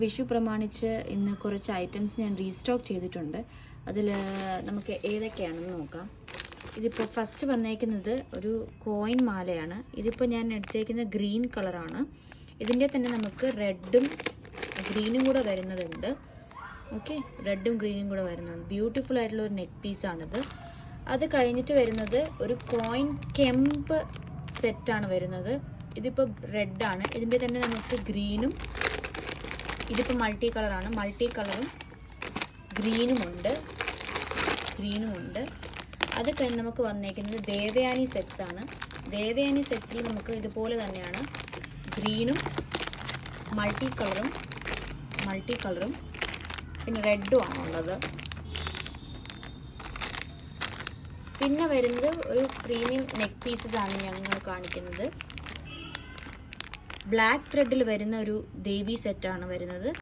വിഷു പ്രമാണിച്ച് ഇന്ന് കുറച്ച് ഐറ്റംസ് ഞാൻ റീസ്റ്റോക്ക് ചെയ്തിട്ടുണ്ട്. അതിൽ നമുക്ക് ഏതൊക്കെയാണെന്ന് നോക്കാം. ഇതിപ്പോൾ ഫസ്റ്റ് വന്നേക്കുന്നത് ഒരു കോയിൻ മാലയാണ്. ഇതിപ്പോൾ ഞാൻ എടുത്തേക്കുന്ന ഗ്രീൻ കളറാണ്. ഇതിൻ്റെ തന്നെ നമുക്ക് റെഡും ഗ്രീനും കൂടെ വരുന്നതുണ്ട്. ഓക്കെ, റെഡും ഗ്രീനും കൂടെ വരുന്നുണ്ട്. ബ്യൂട്ടിഫുൾ ആയിട്ടുള്ള ഒരു നെക്ക് പീസാണിത്. അത് കഴിഞ്ഞിട്ട് വരുന്നത് ഒരു കോയിൻ കെമ്പ് സെറ്റാണ് വരുന്നത്. ഇതിപ്പോൾ റെഡാണ്. ഇതിൻ്റെ തന്നെ നമുക്ക് ഗ്രീനും, ഇതിപ്പോൾ മൾട്ടി കളറാണ്, മൾട്ടി കളറും ഗ്രീനുമുണ്ട്. അത് കഴിഞ്ഞ് നമുക്ക് വന്നേക്കുന്നത് ദേവയാനി സെറ്റ്സ് ആണ്. ദേവയാനി സെറ്റ്സിൽ നമുക്ക് ഇതുപോലെ തന്നെയാണ് ഗ്രീനും മൾട്ടി കളറും പിന്നെ റെഡും ആണുള്ളത്. പിന്നെ വരുന്നത് ഒരു പ്രീമിയം നെക്ക് പീസസ് ആണ് ഞങ്ങൾ കാണിക്കുന്നത്. ബ്ലാക്ക് ത്രെഡിൽ വരുന്ന ഒരു ദേവി സെറ്റാണ് വരുന്നത്.